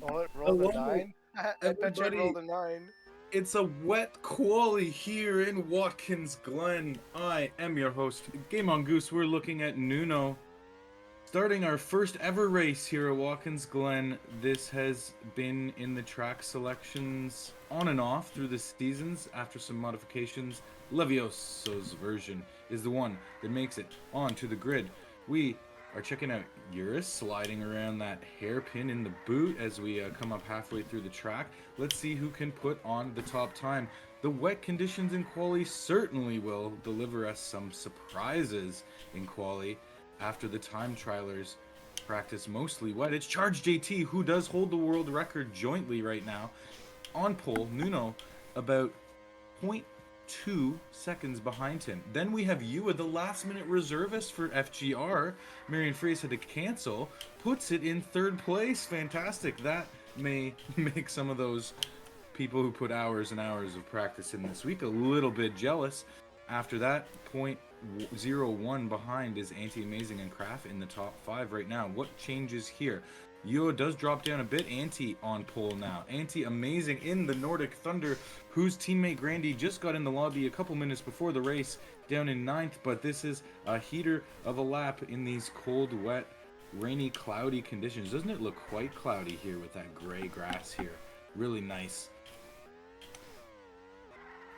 Oh, it rolled a Hello, 9? I bet you it everybody. rolled a 9. It's a wet quali here in Watkins, Glen. I am your host, Game on Goose. We're looking at Nuno. Starting our first ever race here at Watkins Glen. This has been in the track selections on and off through the seasons after some modifications. Levioso's version is the one that makes it onto the grid. We are checking out Eurus sliding around that hairpin in the boot as we come up halfway through the track. Let's see who can put on the top time. The wet conditions in quali certainly will deliver us some surprises in quali. After the time trialers practice mostly wet, it's Charge JT who does hold the world record jointly right now. On pole, Nuno about 0.2 seconds behind him. Then we have Yua, the last minute reservist for FGR. Marion Freys had to cancel, puts it in third place. Fantastic. That may make some of those people who put hours and hours of practice in this week a little bit jealous. After that, 0.01 behind is Anti-Amazing and Kraft in the top 5 right now. What changes here? Yo does drop down a bit. Anti on pole now. Anti-Amazing in the Nordic Thunder, whose teammate Grandy just got in the lobby a couple minutes before the race, down in 9th. But this is a heater of a lap in these cold, wet, rainy, cloudy conditions. Doesn't it look quite cloudy here with that gray grass here? Really nice.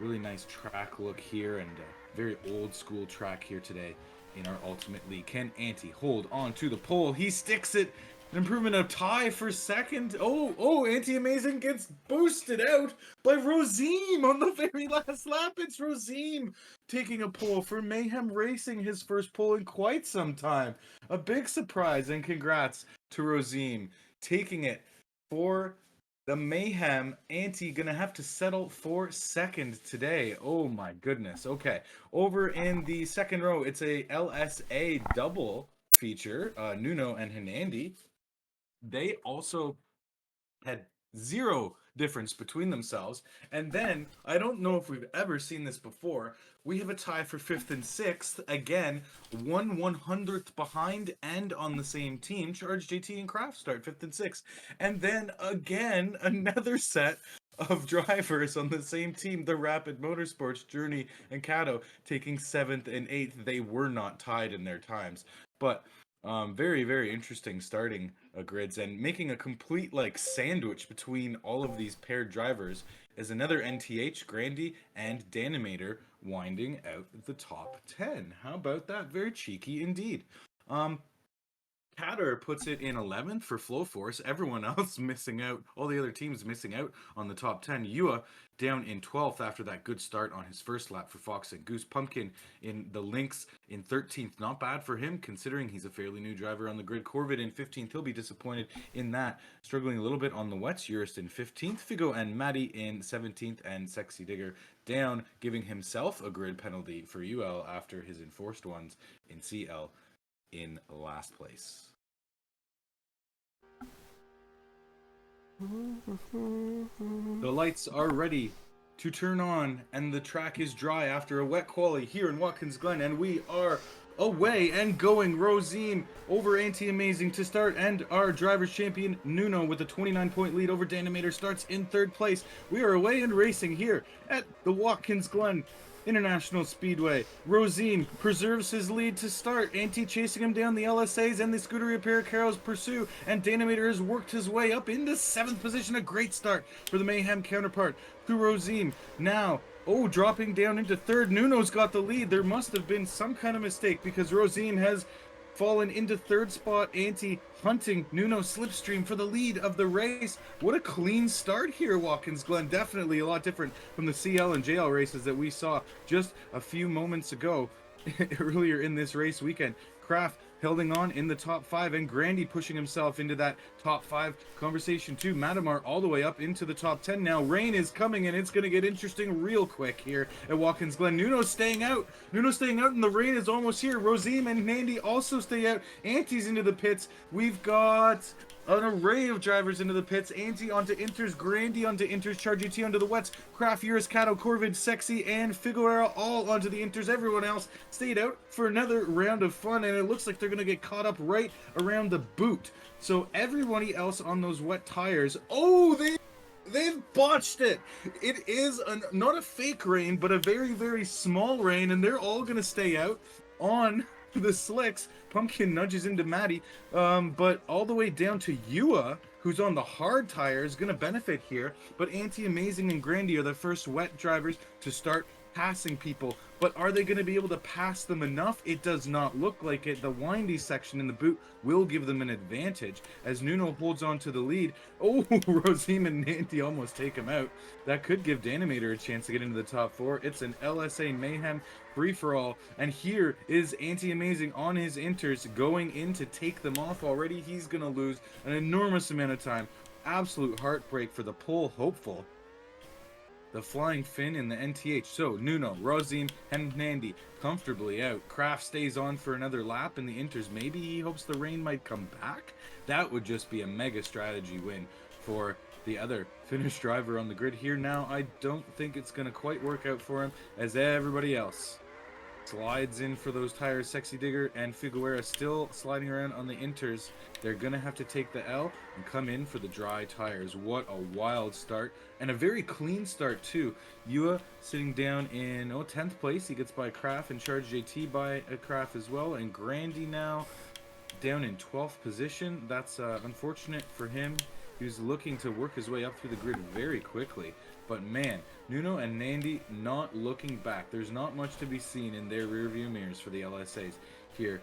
Really nice track look here, and a very old school track here today in our Ultimate League. Can Anti hold on to the pole? He sticks it. An improvement of tie for second. Oh, Anti-Amazing gets boosted out by Rosime on the very last lap. It's Rosime taking a pole for Mayhem Racing, his first pole in quite some time. A big surprise, and congrats to Rosime taking it for the Mayhem. Anti gonna have to settle for second today. Oh my goodness. Okay, over in the second row, it's a LSA double feature. Nuno and Hinandi. They also had zero difference between themselves. And then, I don't know if we've ever seen this before, we have a tie for 5th and 6th. Again, 1/100th behind and on the same team. Charge JT and Kraft start 5th and 6th. And then, again, another set of drivers on the same team, the Rapid Motorsports, Journey and Kato, taking 7th and 8th. They were not tied in their times. But very, very interesting starting grids, and making a complete like sandwich between all of these paired drivers is another NTH, Grandy, and Danimator winding out the top 10. How about that? Very cheeky indeed. Catter puts it in 11th for Flow Force. Everyone else missing out. All the other teams missing out on the top 10. Yua down in 12th after that good start on his first lap for Fox and Goose. Pumpkin in the Lynx in 13th. Not bad for him considering he's a fairly new driver on the grid. Corvid in 15th. He'll be disappointed in that. Struggling a little bit on the wets. Eurus in 15th. Figo and Maddie in 17th. And Sexy Digger down, giving himself a grid penalty for UL after his enforced ones in CL in last place. The lights are ready to turn on, and the track is dry after a wet quali here in Watkins Glen, and we are away and going. Rosime over Anti-Amazing to start, and our driver's champion Nuno with a 29-point lead over Danimator starts in 3rd place. We are away and racing here at the Watkins Glen International Speedway. Rosime preserves his lead to start. Anti chasing him down. The LSAs and the Scuderia Pericaros pursue, and Danimator has worked his way up into 7th position. A great start for the Mayhem counterpart to Rosime. Now, dropping down into 3rd. Nuno's got the lead. There must have been some kind of mistake because Rosime has fallen into 3rd spot. Anti hunting Nuno slipstream for the lead of the race. What a clean start here, Watkins Glen. Definitely a lot different from the CL and JL races that we saw just a few moments ago earlier in this race weekend. Kraft holding on in the top 5, and Grandy pushing himself into that top 5 conversation too. Matamar all the way up into the top 10 now. Rain is coming, and it's going to get interesting real quick here at Watkins Glen. Nuno's staying out. And the rain is almost here. Rosime and Nandy also stay out. Anti's into the pits. We've got an array of drivers into the pits. Anti onto Inters, Grandy onto Inters, Charge GT onto the wets, Kraft, Eurus, Kato, Corvid, Sexy, and Figueroa all onto the Inters. Everyone else stayed out for another round of fun, and it looks like they're going to get caught up right around the boot. So everybody else on those wet tires, oh, they've botched it. It is not a fake rain, but a very, very small rain, and they're all going to stay out on the slicks. Pumpkin nudges into Maddie, but all the way down to Yua, who's on the hard tires, going to benefit here. But Anti-Amazing and Grandy are the first wet drivers to start passing people. But are they going to be able to pass them enough? It does not look like it. The windy section in the boot will give them an advantage as Nuno holds on to the lead. Oh, Rosime and Nanti almost take him out. That could give Danimator a chance to get into the top 4. It's an LSA Mayhem free-for-all, and here is Anti-Amazing on his inters going in to take them off already. He's going to lose an enormous amount of time. Absolute heartbreak for the pole hopeful. The Flying Fin in the NTH. So, Nuno, Rosime, and Nandi comfortably out. Kraft stays on for another lap in the inters. Maybe he hopes the rain might come back. That would just be a mega strategy win for the other Finnish driver on the grid here. Now, I don't think it's going to quite work out for him as everybody else slides in for those tires. Sexy Digger and Figueroa still sliding around on the inters. They're going to have to take the L and come in for the dry tires. What a wild start. And a very clean start, too. Yua sitting down in 10th place. He gets by Kraft and Charge JT by Kraft as well. And Grandy now down in 12th position. That's unfortunate for him. He was looking to work his way up through the grid very quickly. But man, Nuno and Nandi not looking back. There's not much to be seen in their rearview mirrors for the LSAs here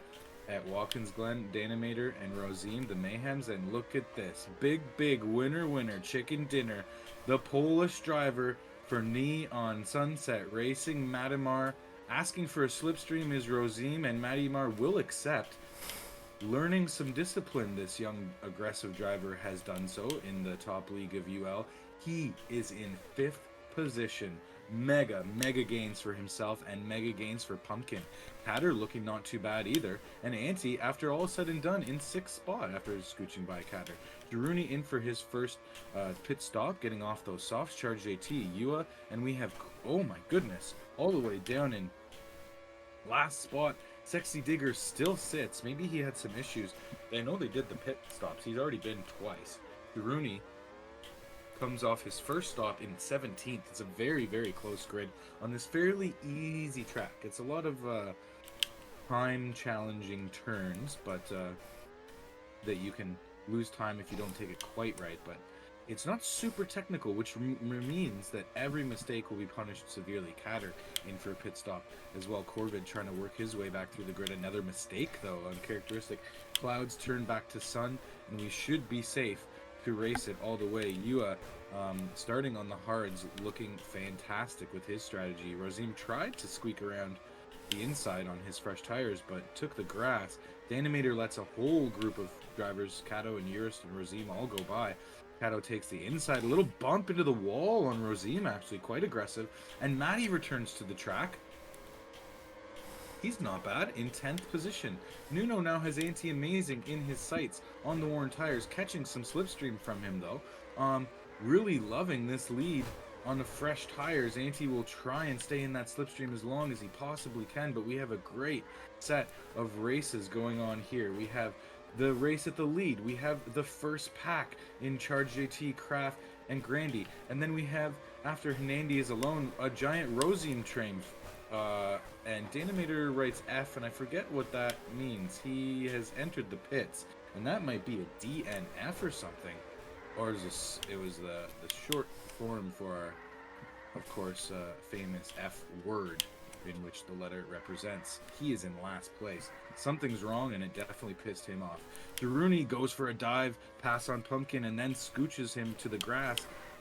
at Watkins, Glen, Danimator, and Rosime, the Mayhems. And look at this. Big winner, chicken dinner. The Polish driver for Neon Sunset Racing, Madimar, asking for a slipstream is Rosime, and Madimar will accept. Learning some discipline, this young aggressive driver has done so in the top league of UL. He is in 5th position. Mega gains for himself and mega gains for Pumpkin. Hatter looking not too bad either. And Anti, after all said and done, in 6th spot after scooching by Catter. Daruni in for his first pit stop, getting off those softs. Charge JT, Yua, and we have, oh my goodness, all the way down in last spot. Sexy Digger still sits. Maybe he had some issues. I know they did the pit stops. He's already been twice. Daruni comes off his first stop in 17th. It's a very close grid on this fairly easy track. It's a lot of time challenging turns, but that you can lose time if you don't take it quite right. But it's not super technical, which means that every mistake will be punished severely. Catter in for a pit stop as well. Corvid trying to work his way back through the grid. Another mistake though, uncharacteristic. Clouds turn back to sun, and we should be safe to race it all the way. Yua starting on the hards, looking fantastic with his strategy. Rosime tried to squeak around the inside on his fresh tires, but took the grass. Danimator lets a whole group of drivers, Kato and Urist and Rosime, all go by. Kato takes the inside, a little bump into the wall on Rosime, actually quite aggressive. And Maddie returns to the track. He's not bad, in 10th position. Nuno now has Anti-Amazing in his sights on the worn tires, catching some slipstream from him though. Really loving this lead on the fresh tires. Anti will try and stay in that slipstream as long as he possibly can, but we have a great set of races going on here. We have the race at the lead. We have the first pack in Charge JT, Kraft, and Grandy. And then we have, after Nandi is alone, a giant Rosime train. And Danimator writes F, and I forget what that means. He has entered the pits, and that might be a DNF or something. Or is this, it was the short form for our, of course, famous F word, in which the letter represents. He is in last place. Something's wrong, and it definitely pissed him off. Daruni goes for a dive, pass on Pumpkin, and then scooches him to the grass.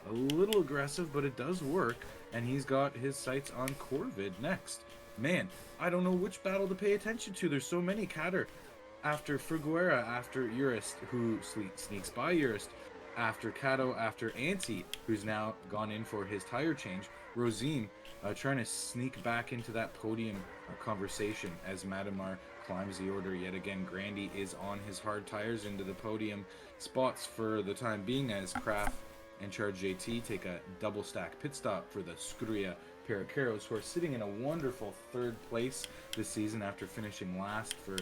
A little aggressive, but it does work, and he's got his sights on Corvid next. Man, I don't know which battle to pay attention to. There's so many. Catter after Figueroa, after Urist, who sneaks by Urist, after Kato, after Anti, who's now gone in for his tire change. Rosime trying to sneak back into that podium conversation as Madimar climbs the order yet again. Grandy is on his hard tires into the podium spots for the time being as Kraft and Charge JT take a double stack pit stop for the Scuderia Pericaros, who are sitting in a wonderful 3rd place this season after finishing last for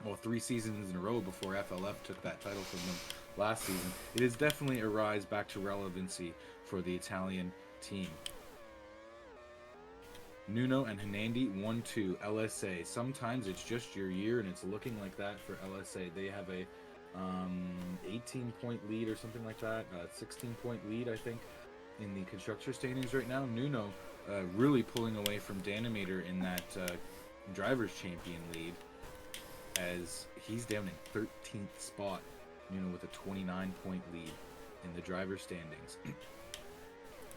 well, 3 seasons in a row before FLF took that title from them last season. It is definitely a rise back to relevancy for the Italian team. Nuno and Hinandi 1-2 LSA. Sometimes it's just your year, and it's looking like that for LSA. They have a 18-point lead or something like that, 16-point lead, I think, in the constructor standings right now. Nuno really pulling away from Danimator in that drivers champion lead, as he's down in 13th spot, Nuno with a 29-point lead in the driver standings.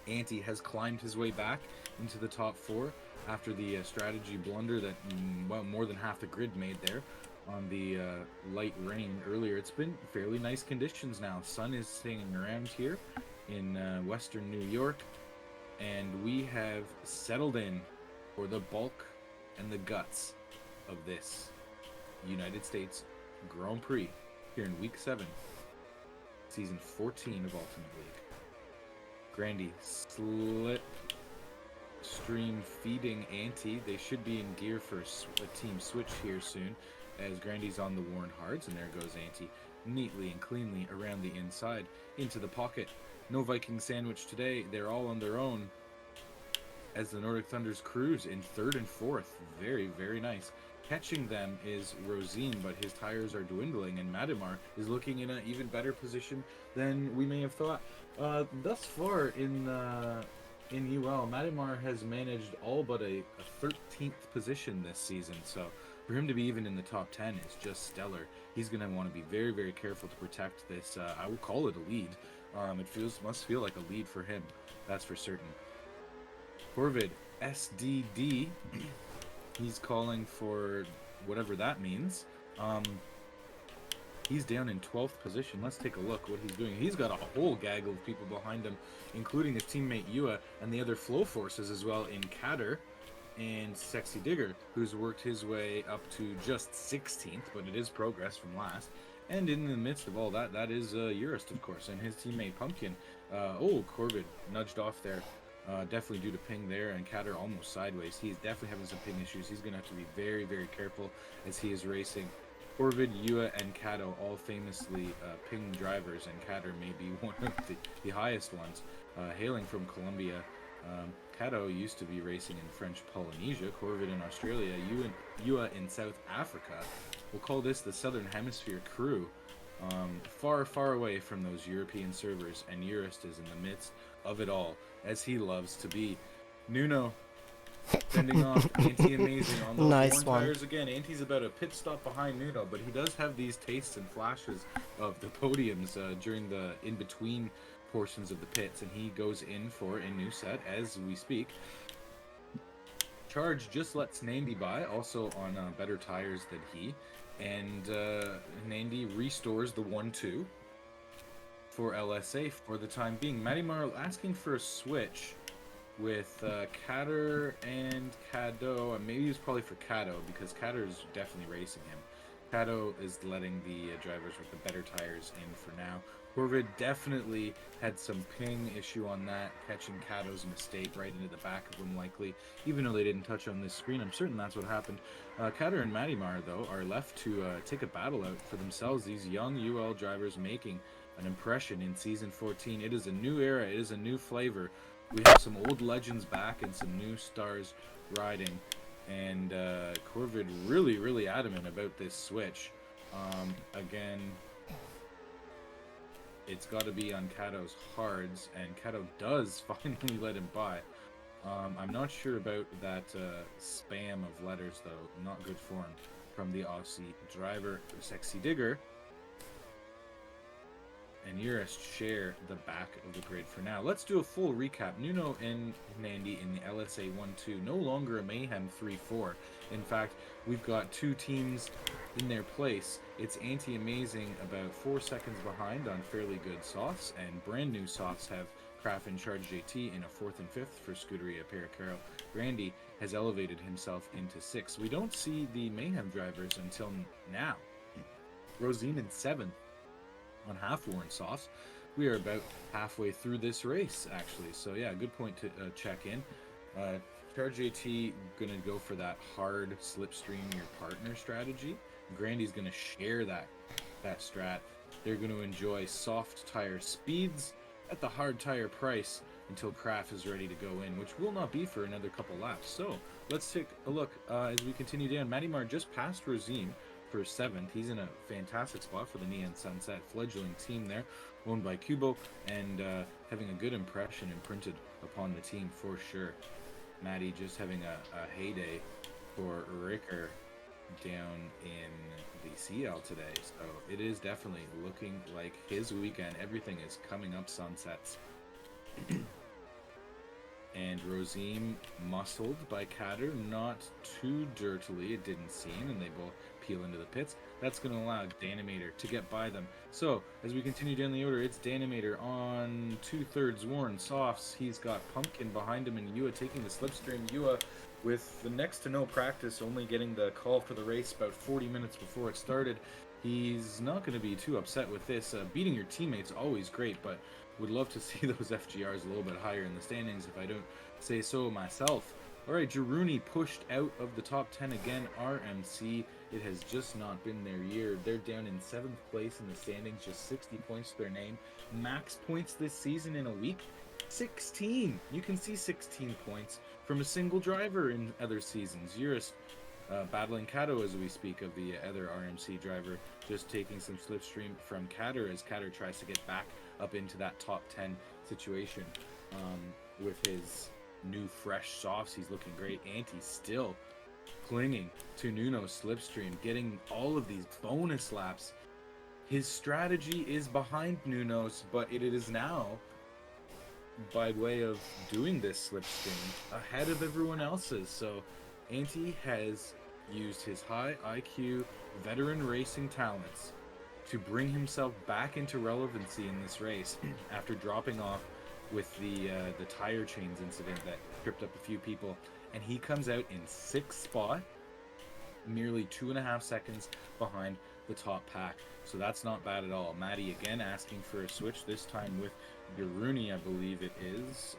Antti has climbed his way back into the top 4 after the strategy blunder that more than half the grid made there on the light rain earlier. It's been fairly nice conditions now. Sun is staying around here in western New York, and we have settled in for the bulk and the guts of this United States Grand Prix here in week 7, season 14 of Ultimate League. Grandy slip stream feeding Antti. They should be in gear for a team switch here soon, as Grandy's on the Warren Hards, and there goes Antti neatly and cleanly around the inside into the pocket. No Viking sandwich today. They're all on their own as the Nordic Thunders cruise in 3rd and 4th. Very, very nice. Catching them is Rosine, but his tires are dwindling, and Madimar is looking in an even better position than we may have thought. Thus far in UL, Madimar has managed all but a 13th position this season, so for him to be even in the top 10 is just stellar. He's going to want to be very, very careful to protect this. I will call it a lead. It must feel like a lead for him, that's for certain. Corvid SDD, he's calling for whatever that means. He's down in 12th position. Let's take a look what he's doing. He's got a whole gaggle of people behind him, including his teammate Yua and the other flow forces as well in Kader and Sexy Digger, who's worked his way up to just 16th, but it is progress from last. And in the midst of all that, that is Urist, of course, and his teammate Pumpkin. Corbett nudged off there. Definitely due to ping there, and Kader almost sideways. He's definitely having some ping issues. He's going to have to be very, very careful as he is racing. Corvid, Yua, and Kato, all famously ping drivers, and Kader may be one of the highest ones. Hailing from Colombia, Kato used to be racing in French Polynesia, Corvid in Australia, Yua in South Africa. We'll call this the Southern Hemisphere crew. Far, far away from those European servers, and Urist is in the midst of it all, as he loves to be. Nuno sending off Antti Amazing on those Nice Warren tires again. Antti's about a pit stop behind Nuno, but he does have these tastes and flashes of the podiums during the in-between portions of the pits, and he goes in for a new set as we speak. Charge just lets Nandi by, also on better tires than he, and Nandi restores the 1-2 for LSA for the time being. Madimar asking for a switch with Kader and Kado, and maybe it's probably for Kado, because Kader is definitely racing him. Kado is letting the drivers with the better tires in for now. Corvid definitely had some ping issue on that, catching Kado's mistake right into the back of him likely, even though they didn't touch on this screen. I'm certain that's what happened. Kader and Madimar, though, are left to take a battle out for themselves. These young UL drivers making an impression in Season 14. It is a new era. It is a new flavor. We have some old legends back and some new stars riding. And Corvid really, really adamant about this switch. Again, it's got to be on Kato's hards, and Kato does finally let him by. I'm not sure about that spam of letters, though. Not good form from the Aussie driver. Sexy Digger and Urist share the back of the grid for now. Let's do a full recap. Nuno and Nandi in the LSA 1-2, no longer a Mayhem 3-4. In fact, we've got two teams in their place. It's Antti Amazing about 4 seconds behind on fairly good softs, and brand new softs have Craft and Charge JT in a 4th and 5th for Scuderia Pericaro. Randy has elevated himself into 6th. We don't see the Mayhem drivers until now. Rosine in 7th. On half worn softs. We are about halfway through this race, actually. So yeah, good point to check in. Charge JT gonna go for that hard slipstream your partner strategy, Grandy's going to share that strat. They're going to enjoy soft tire speeds at the hard tire price until Kraft is ready to go in, which will not be for another couple laps. So let's take a look as we continue down. Matty Mar just passed Rosine for 7th. He's in a fantastic spot for the Neon Sunset fledgling team there, owned by Kubo, and having a good impression imprinted upon the team for sure. Matty just having a heyday for Ricker down in the CL today, so it is definitely looking like his weekend. Everything is coming up sunsets. And Rosine muscled by Catter, not too dirtily, it didn't seem, and they both peel into the pits. That's going to allow Danimator to get by them. So, as we continue down the order, it's Danimator on 2/3 Warren Softs. He's got Pumpkin behind him, and Yua taking the slipstream. Yua, with the next to no practice, only getting the call for the race about 40 minutes before it started, he's not going to be too upset with this. Beating your teammates always great, but would love to see those FGRs a little bit higher in the standings if I don't say so myself. All right, Jiruni pushed out of the top 10 again. RMC, it has just not been their year. They're down in 7th place in the standings, just 60 points to their name. Max points this season in a week, 16. You can see 16 points from a single driver in other seasons. Eurus battling Kato as we speak of the other RMC driver, just taking some slipstream from Katter as Katter tries to get back up into that top 10 situation with his new fresh softs. He's looking great. Anti still clinging to Nuno's slipstream, getting all of these bonus laps. His strategy is behind Nuno's, but it is now by way of doing this slipstream ahead of everyone else's. So Anti has used his high IQ veteran racing talents to bring himself back into relevancy in this race after dropping off with the tire chains incident that tripped up a few people, and he comes out in 6th spot, merely 2.5 seconds behind the top pack. So that's not bad at all. Matty again asking for a switch, this time with Garuni, I believe it is.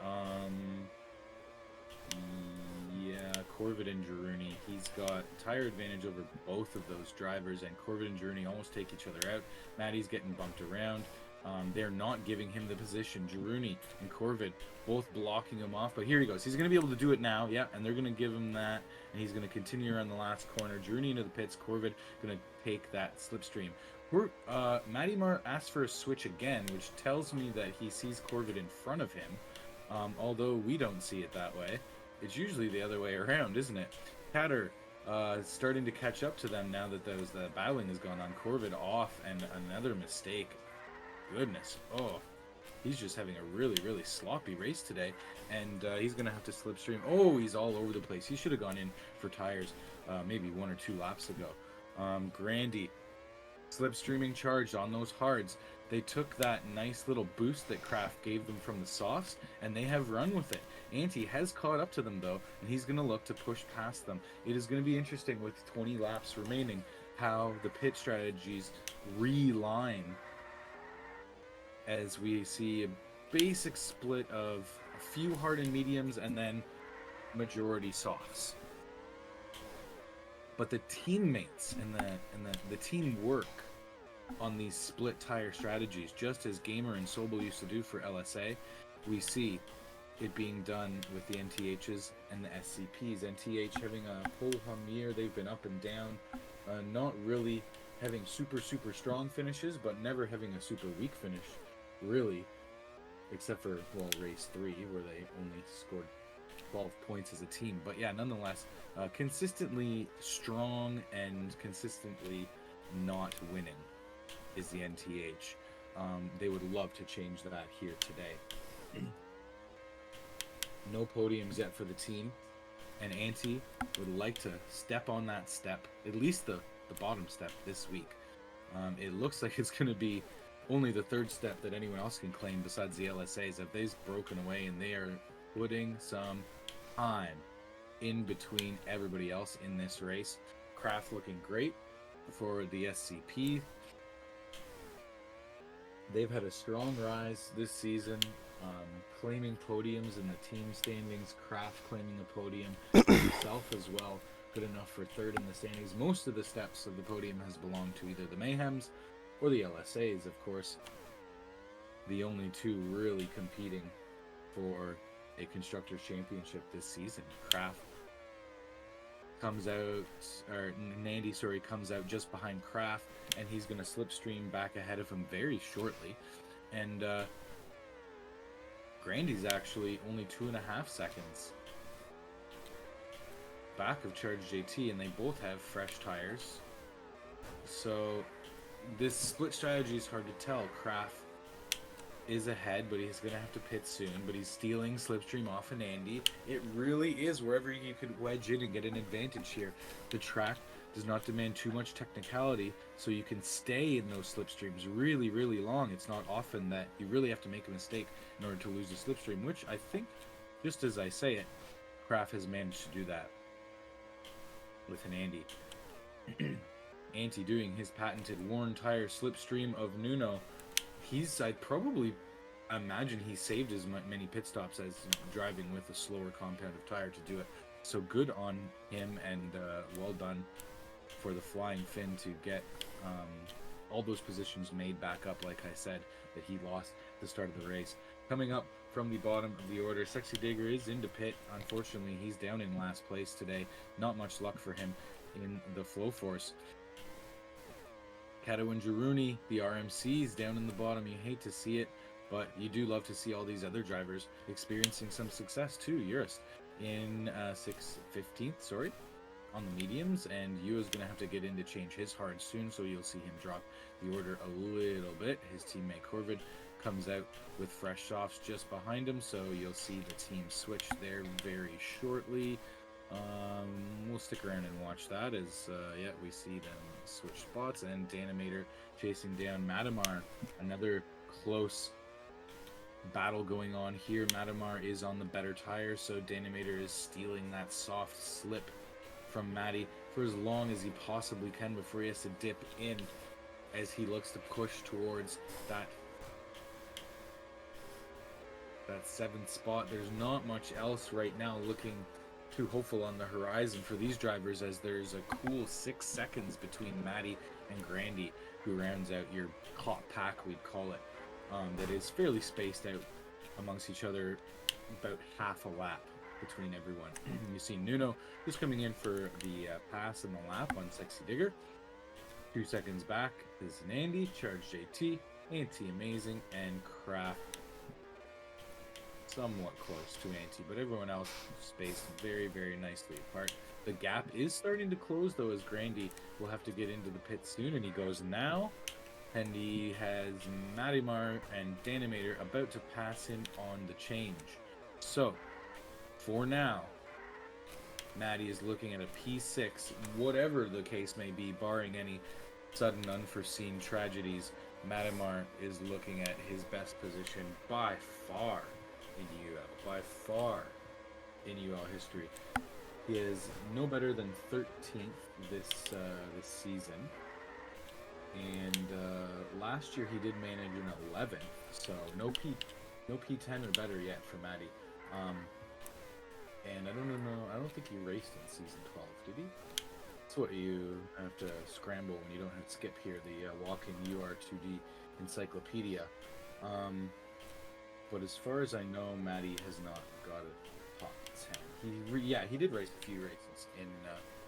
Yeah, Corvid and Jiruni. He's got tire advantage over both of those drivers, and Corvid and Jiruni almost take each other out. Matty's getting bumped around. They're not giving him the position. Jiruni and Corvid both blocking him off, but here he goes. He's going to be able to do it now, yeah, and they're going to give him that, and he's going to continue around the last corner. Jiruni into the pits. Corvid going to take that slipstream. Matty Mar asked for a switch again, which tells me that he sees Corvid in front of him, although we don't see it that way. It's usually the other way around, isn't it? Catter starting to catch up to them now that the battling has gone on. Corvid off, and another mistake. Goodness. Oh, he's just having a really, really sloppy race today, and he's going to have to slipstream. Oh, he's all over the place. He should have gone in for tires maybe 1 or 2 laps ago. Grandy slipstreaming charged on those hards. They took that nice little boost that Kraft gave them from the softs, and they have run with it. Anti has caught up to them, though, and he's going to look to push past them. It is going to be interesting with 20 laps remaining how the pit strategies realign as we see a basic split of a few hard and mediums and then majority softs. But the teammates and the teamwork on these split tire strategies, just as Gamer and Sobel used to do for LSA, we see it being done with the NTHs and the SCPs. NTH having a whole year, they've been up and down, not really having super strong finishes, but never having a super weak finish, really, except for, well, race 3, where they only scored 12 points as a team. But yeah, nonetheless, consistently strong and consistently not winning is the NTH. They would love to change that here today. No podiums yet for the team, and Anti would like to step on that step, at least the bottom step this week. It looks like it's going to be only the 3rd step that anyone else can claim besides the LSAs. If they've broken away, and they are putting some time in between everybody else in this race. Kraft looking great for the SCP. They've had a strong rise this season, claiming podiums in the team standings. Kraft claiming a podium himself as well. good enough for third in the standings. Most of the steps of the podium has belonged to either the Mayhems or the LSAs, of course. The only two really competing for a Constructors' Championship this season. Kraft comes out, or Nandy, sorry, comes out just behind Kraft, and he's going to slipstream back ahead of him very shortly. And Grandy's actually only 2.5 seconds back of Charge JT, and they both have fresh tires. So this split strategy is hard to tell. Kraft is ahead, but he's going to have to pit soon, but he's stealing slipstream off of Andy. It really is wherever you could wedge in and get an advantage here. The track does not demand too much technicality, so you can stay in those slipstreams really, really long. It's not often that you really have to make a mistake in order to lose a slipstream, which I think, just as I say it, Kraft has managed to do that with an Andy. Anti doing his patented worn tire slipstream of Nuno. I'd probably imagine he saved as many pit stops as driving with a slower compounded tire to do it. So good on him, and well done for the Flying Finn to get all those positions made back up, like I said, that he lost at the start of the race. Coming up from the bottom of the order, Sexy Digger is into pit. Unfortunately, he's down in last place today. Not much luck for him in the flow force. Kato and Jaruni, the RMCs, down in the bottom. You hate to see it, but you do love to see all these other drivers experiencing some success too. Eurus in 15th, sorry, on the mediums, and Yua's going to have to get in to change his hard soon, so you'll see him drop the order a little bit. His teammate Corvid comes out with fresh softs just behind him, so you'll see the team switch there very shortly. We'll stick around and watch that as we see them switch spots, and Danimator chasing down Matamar. Another close battle going on here. Matamar is on the better tire, so Danimator is stealing that soft slip from Matty for as long as he possibly can before he has to dip in as he looks to push towards that 7th spot. There's not much else right now looking too hopeful on the horizon for these drivers, as there's a cool 6 seconds between Matty and Grandy, who rounds out your hot pack, we'd call it, that is fairly spaced out amongst each other, about half a lap between everyone. You see Nuno just coming in for the pass and the lap on Sexy Digger. 2 seconds back is Nandy, Charge JT, Anti-Amazing, and Kraft somewhat close to Anti, but everyone else spaced very, very nicely apart. The gap is starting to close, though, as Grandy will have to get into the pit soon, and he goes now, and he has Matimar and Danimator about to pass him on the change. So, for now, Matty is looking at a P6, whatever the case may be, barring any sudden unforeseen tragedies. Matimar is looking at his best position by far in UL, by far in UL history. He is no better than 13th this season, and last year he did manage an 11th, so no P10 or better yet for Matty. And I don't think he raced in season 12, did he? That's what you have to scramble when you don't have to skip here, the walking UR2D encyclopedia. But as far as I know, Matty has not got a top 10. He did race a few races in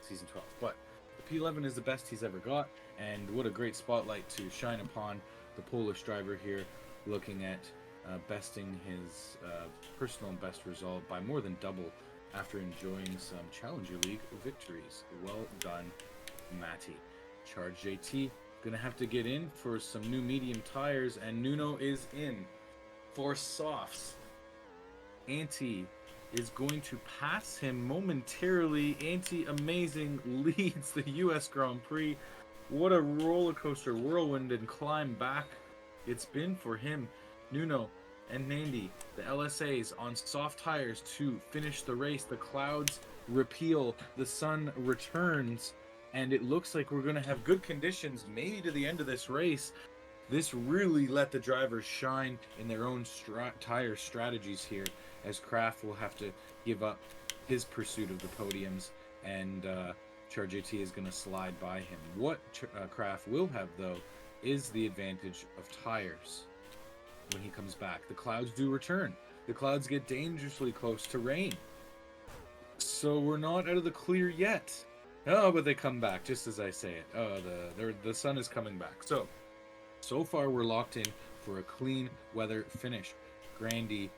season 12, but the P11 is the best he's ever got, and what a great spotlight to shine upon the Polish driver here, looking at besting his personal best result by more than double after enjoying some Challenger League victories. Well done, Matty. Charge JT gonna have to get in for some new medium tires, and Nuno is in for softs. Anti is going to pass him momentarily. Anti-Amazing leads the US Grand Prix. What a roller coaster, whirlwind and climb back it's been for him. Nuno and Nandy, the LSAs, on soft tires to finish the race. The clouds repeal, the sun returns, and it looks like we're going to have good conditions maybe to the end of this race. This really let the drivers shine in their own tire strategies here, as Kraft will have to give up his pursuit of the podiums and Charge AT is going to slide by him. What Kraft will have, though, is the advantage of tires when he comes back. The clouds do return. The clouds get dangerously close to rain. So we're not out of the clear yet. Oh, but they come back, just as I say it. Oh, the sun is coming back. So far we're locked in for a clean weather finish. Grandy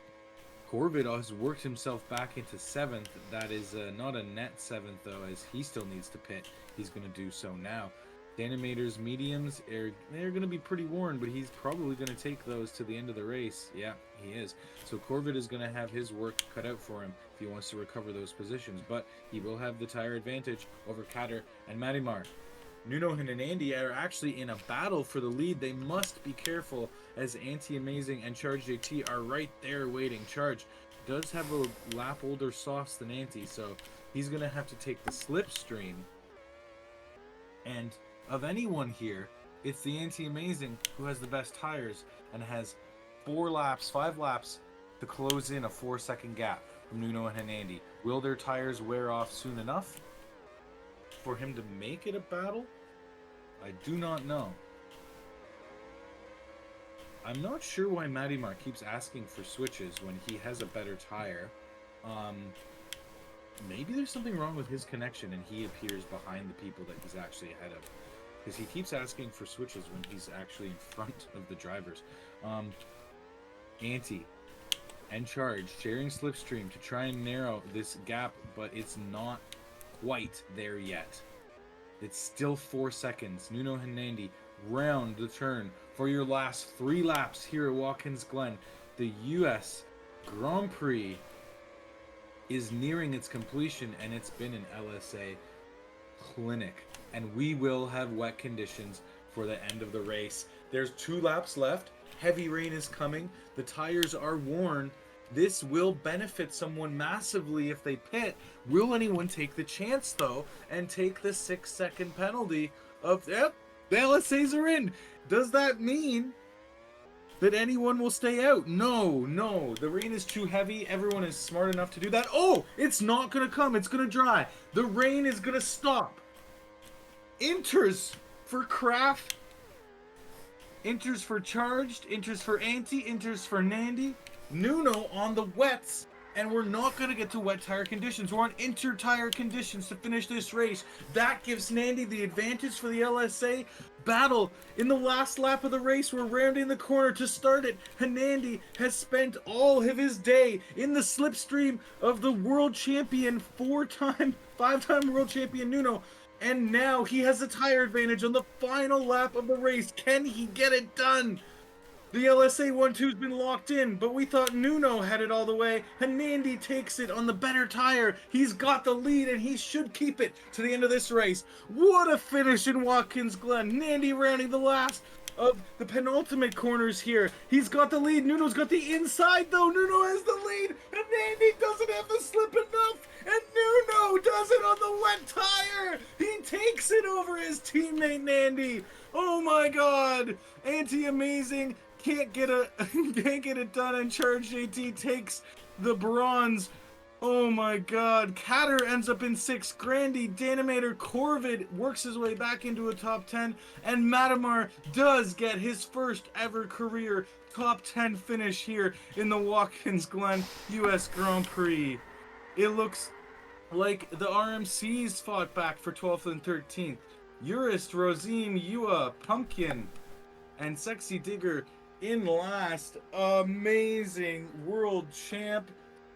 Corvid has worked himself back into 7th. That is not a net 7th, though, as he still needs to pit. He's going to do so now. Danimator's mediums, they're going to be pretty worn, but he's probably going to take those to the end of the race. Yeah, he is. So Corvid is going to have his work cut out for him if he wants to recover those positions, but he will have the tire advantage over Kader and Marimar. Nuno and Andy are actually in a battle for the lead. They must be careful as Anti-Amazing and Charge JT are right there waiting. Charge does have a lap older sauce than Anti, so he's going to have to take the slipstream. And of anyone here, it's the Anti-Amazing who has the best tires and has 5 laps to close in a 4-second gap from Nuno and Andy. Will their tires wear off soon enough for him to make it a battle? I do not know. I'm not sure why Marimar keeps asking for switches when he has a better tire. Maybe there's something wrong with his connection and he appears behind the people that he's actually ahead of. Because he keeps asking for switches when he's actually in front of the drivers. Anti and Charge sharing slipstream to try and narrow this gap, but it's not quite there yet. It's still 4 seconds. Nuno Hernandi round the turn for your last 3 laps here at Watkins Glen. The US Grand Prix is nearing its completion, and it's been an LSA clinic. And we will have wet conditions for the end of the race. There's 2 laps left. Heavy rain is coming. The tires are worn. This will benefit someone massively if they pit. Will anyone take the chance, though, and take the 6-second penalty of, yep, the LSAs are in. Does that mean that anyone will stay out? No. The rain is too heavy. Everyone is smart enough to do that. Oh, it's not going to come. It's going to dry. The rain is going to stop. Inters for Kraft. Inters for Charged. Inters for Anti. Inters for Nandy. Nuno on the wets, and we're not going to get to wet tire conditions. We're on inter-tire conditions to finish this race. That gives Nandy the advantage for the LSA battle. In the last lap of the race, we're rounding the corner to start it. Hanandi has spent all of his day in the slipstream of the world champion, 5-time world champion Nuno, and now he has a tire advantage on the final lap of the race. Can he get it done? The LSA 1-2's been locked in, but we thought Nuno had it all the way. Hanandi takes it on the better tire. He's got the lead, and he should keep it to the end of this race. What a finish in Watkins Glen. Nandy rounding the last of the penultimate corners here. He's got the lead. Nuno's got the inside, though. Nuno has the lead, and Nandy doesn't have the slip enough, and Nuno does it on the wet tire. He takes it over his teammate, Nandy. Oh, my God. Anti-Amazing. Can't get it done, and Charge JT takes the bronze. Oh my God. Kader ends up in 6th. Grandy, Danimator, Corvid works his way back into a top 10, and Marimar does get his first ever career top 10 finish here in the Watkins Glen US Grand Prix. It looks like the RMCs fought back for 12th and 13th. Urist, Rosine, Yua, Pumpkin, and Sexy Digger in last. Amazing world champ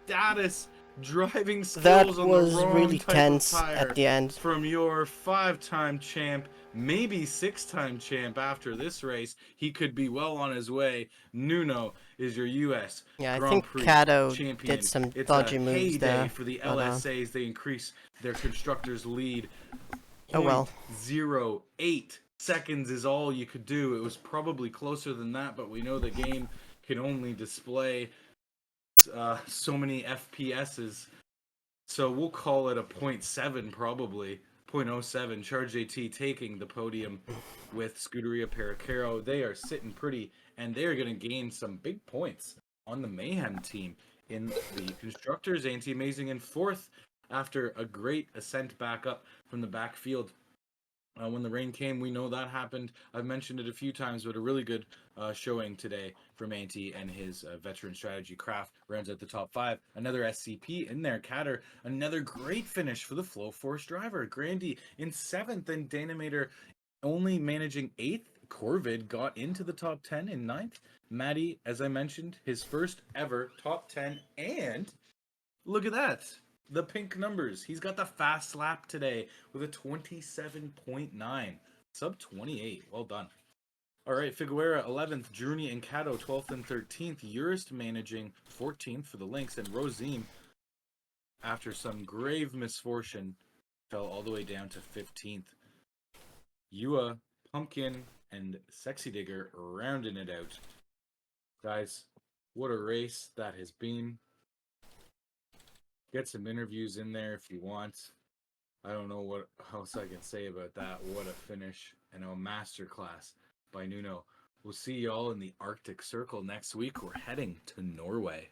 status, driving skills that on was the wrong really type tense of tire at the end. from your 5-time champ, maybe 6-time champ after this race. He could be well on his way. Nuno is your US Yeah, I Grand think Prix Kato champion. did some It's dodgy a moves heyday there. for the but, LSAs. They increase their constructors lead. Oh well. 0.08 seconds is all you could do. It was probably closer than that, but we know the game can only display so many FPSs. So we'll call it a 0.7 probably. 0.07. Charge AT taking the podium with Scuderia Paracaro. They are sitting pretty, and they are going to gain some big points on the Mayhem team. In the constructors, Anti-Amazing in 4th. after a great ascent back up from the backfield. When the rain came, we know that happened. I've mentioned it a few times, but a really good showing today from Antti and his veteran strategy craft rounds out the top 5. Another SCP in there. Catter, another great finish for the Flow Force driver. Grandy in 7th, and Dynamator only managing 8th. Corvid got into the top 10 in 9th. Maddie, as I mentioned, his first ever top 10, and look at that. The pink numbers. He's got the fast slap today with a 27.9. Sub 28. Well done. All right, Figueroa 11th, Journey and Cato 12th and 13th. Urist managing 14th for the Lynx, and Rosine, after some grave misfortune, fell all the way down to 15th. Yua, Pumpkin, and Sexy Digger rounding it out. Guys, what a race that has been. Get some interviews in there if you want. I don't know what else I can say about that. What a finish and a masterclass by Nuno. We'll see y'all in the Arctic Circle next week. We're heading to Norway.